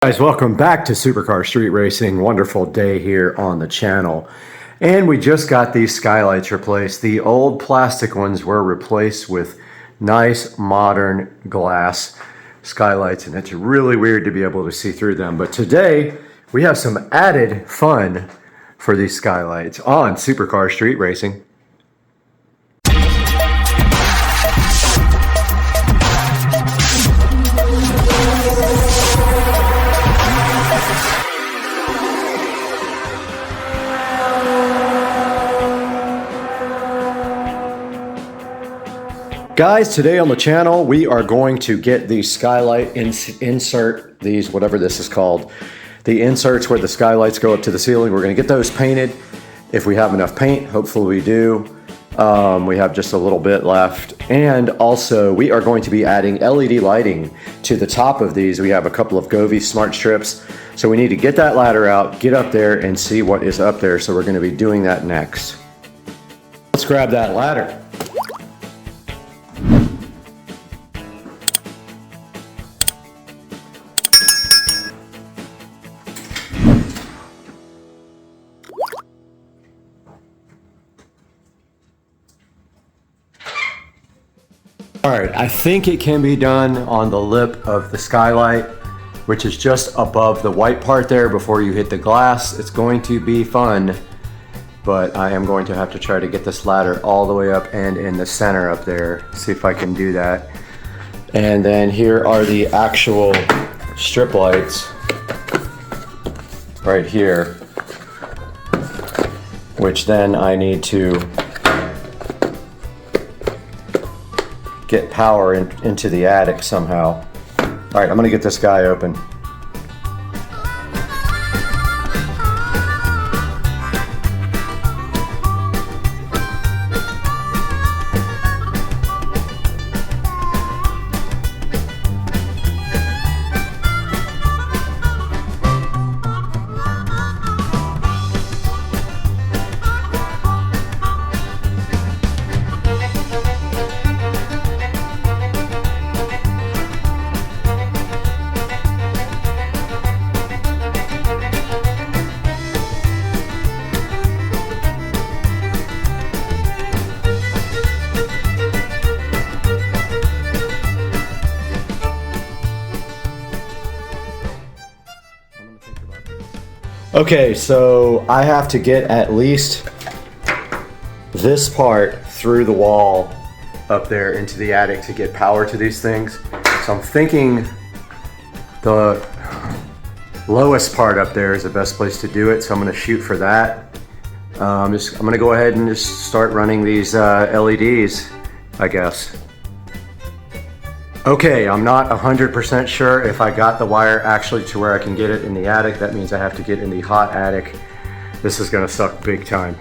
Guys, welcome back to Supercar Street Racing. Wonderful day here on the channel. And we just got these skylights replaced. The old plastic ones were replaced with nice modern glass skylights, and it's really weird to be able to see through them. But today we have some added fun for these skylights on Supercar Street Racing. Guys, today on the channel, we are going to get the skylight insert, these, whatever this is called, the inserts where the skylights go up to the ceiling. We're going to get those painted if we have enough paint. Hopefully we do. We have just a little bit left. And also, we are going to be adding LED lighting to the top of these. We have a couple of Govee Smart strips. So we need to get that ladder out, get up there, and see what is up there. So we're going to be doing that next. Let's grab that ladder. All right, I think it can be done on the lip of the skylight, which is just above the white part there before you hit the glass. It's going to be fun, but I am going to have to try to get this ladder all the way up and in the center up there. See if I can do that. And then here are the actual strip lights right here, which then I need to get power into the attic somehow. All right, I'm gonna get this guy open. Okay, so I have to get at least this part through the wall up there into the attic to get power to these things. So I'm thinking the lowest part up there is the best place to do it, so I'm going to shoot for that. I'm going to go ahead and just start running these LEDs, I guess. Okay, I'm not 100% sure if I got the wire actually to where I can get it in the attic. That means I have to get in the hot attic. This is gonna suck big time.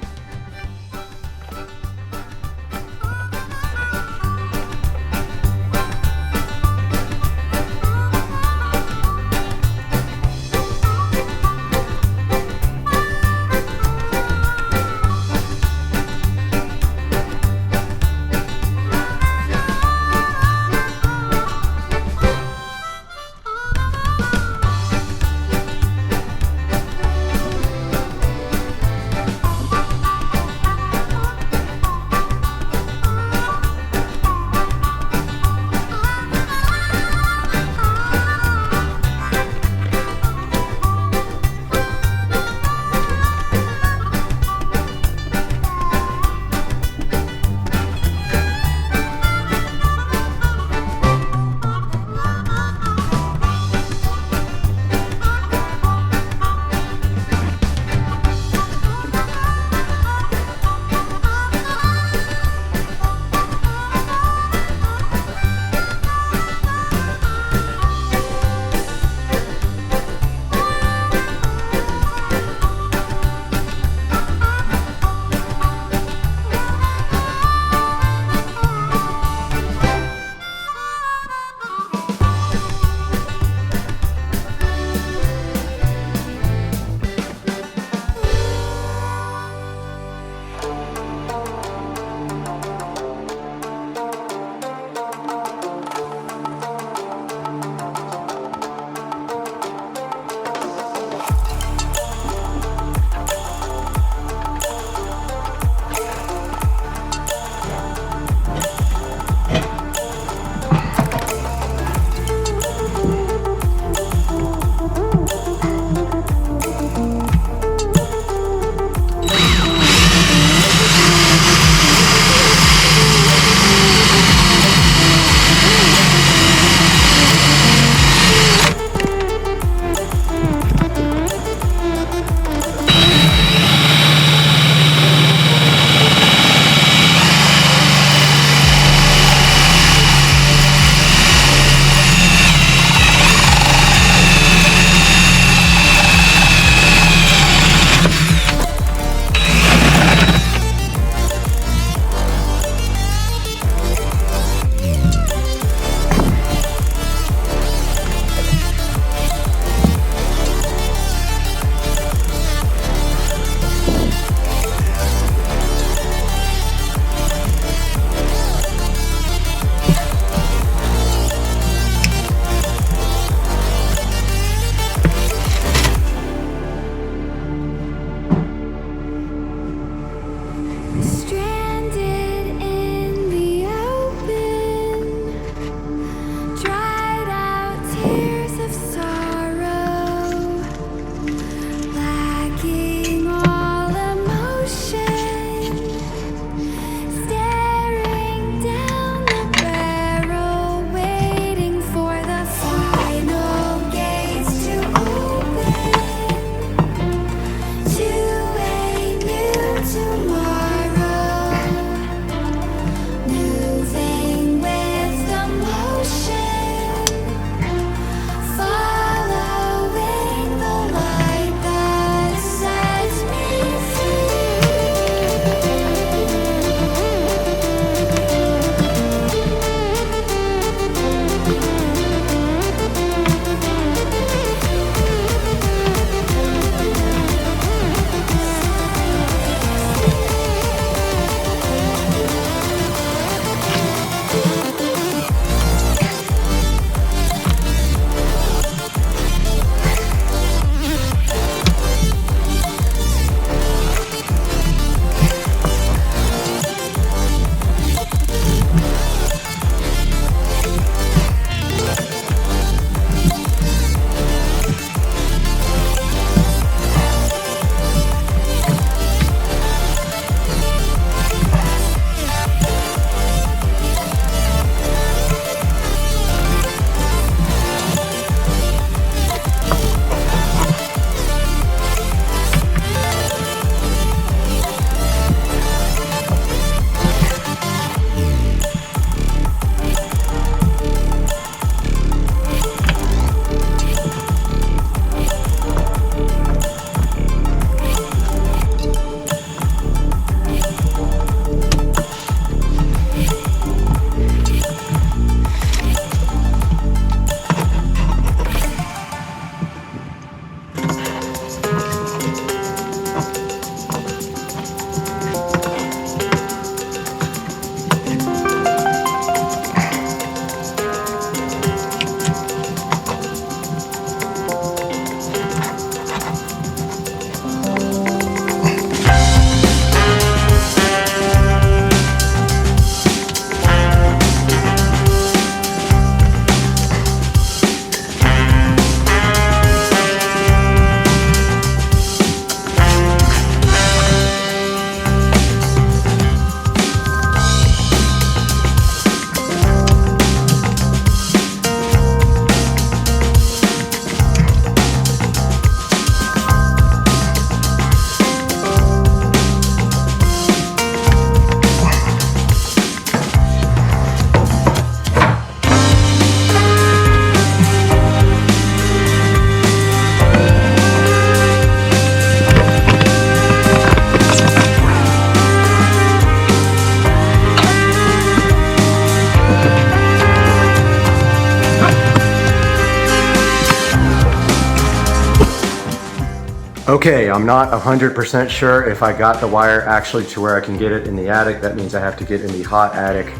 Okay, I'm not 100% sure if I got the wire actually to where I can get it in the attic. That means I have to get in the hot attic.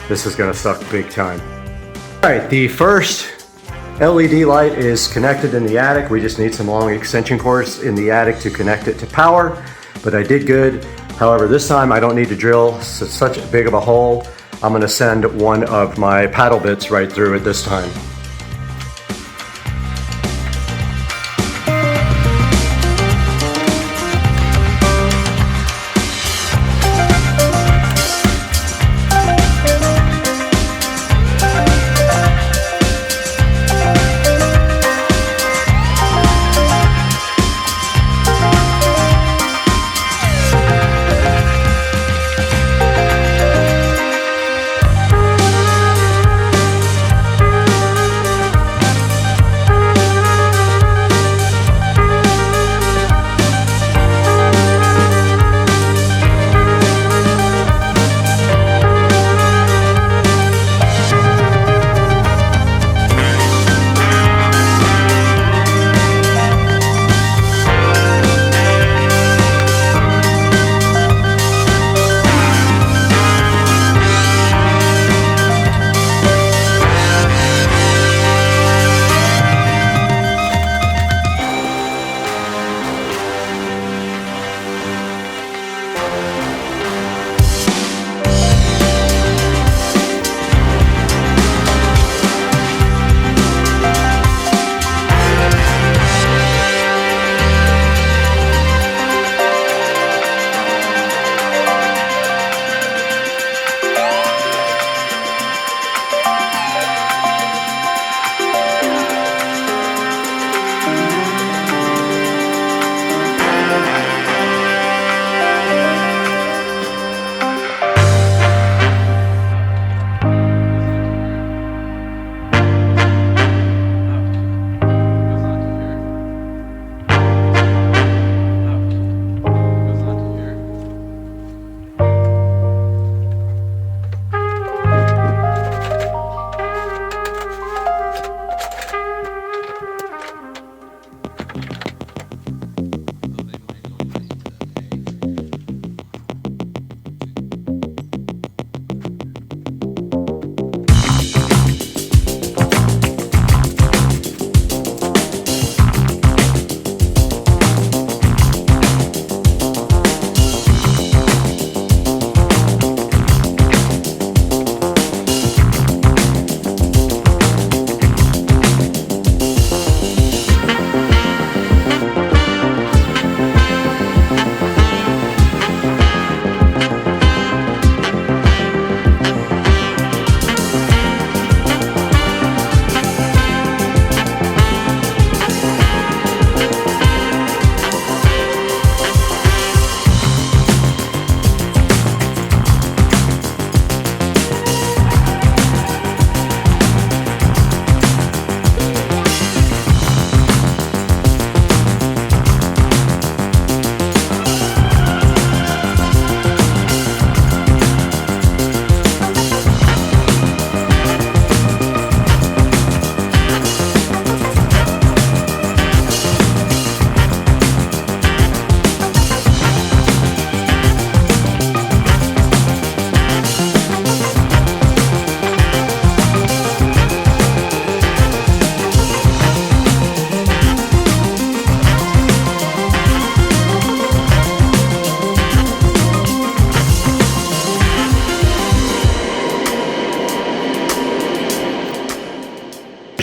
This is gonna suck big time. All right, the first LED light is connected in the attic. We just need some long extension cords in the attic to connect it to power, but I did good. However, this time I don't need to drill such big of a hole. I'm gonna send one of my paddle bits right through it this time.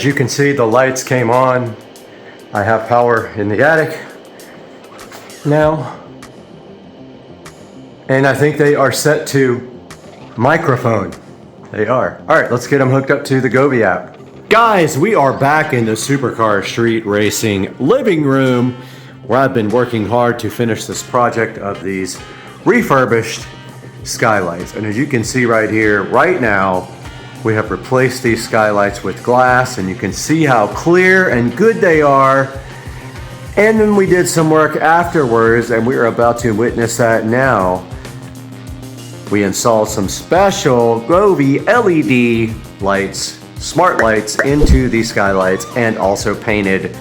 As you can see, the lights came on. I have power in the attic now. And I think they are set to microphone. They are. All right, let's get them hooked up to the Govee app. Guys, we are back in the Supercar Street Racing living room where I've been working hard to finish this project of these refurbished skylights. And as you can see right here, right now, we have replaced these skylights with glass, and you can see how clear and good they are. And then we did some work afterwards, and we are about to witness that now. We installed some special Govee LED lights, smart lights, into these skylights, and also painted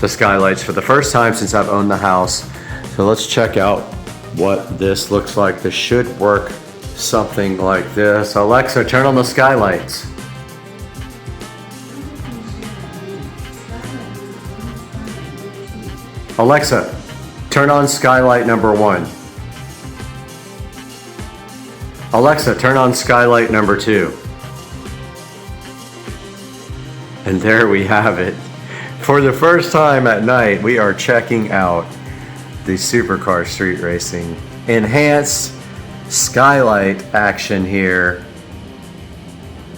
the skylights for the first time since I've owned the house. So let's check out what this looks like. This should work something like this. Alexa, turn on the skylights. Alexa, turn on skylight number 1. Alexa, turn on skylight number 2. And there we have it. For the first time at night, we are checking out the Supercar Street Racing enhanced skylight action here.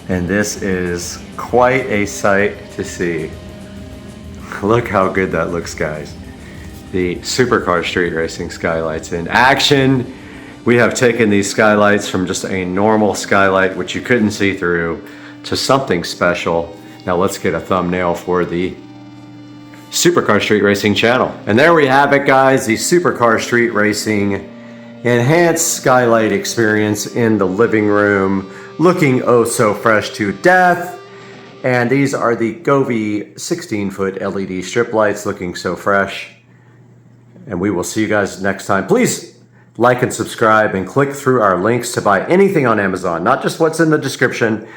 And this is quite a sight to see. Look how good that looks, guys. The Supercar Street Racing skylights in action. We have taken these skylights from just a normal skylight, which you couldn't see through, to something special. Now let's get a thumbnail for the Supercar Street Racing channel. And there we have it, guys, the Supercar Street Racing enhanced skylight experience in the living room, looking oh so fresh to death. And these are the Govee 16-foot LED strip lights, looking so fresh. And we will see you guys next time. Please like and subscribe and click through our links to buy anything on Amazon, not just what's in the description.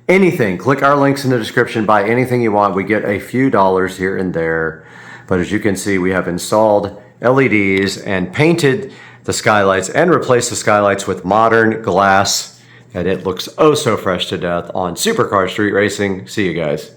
Anything. Click our links in the description, buy anything you want. We get a few dollars here and there. But as you can see, we have installed LEDs and painted the skylights and replaced the skylights with modern glass. And it looks oh so fresh to death on Supercar Street Racing. See you guys.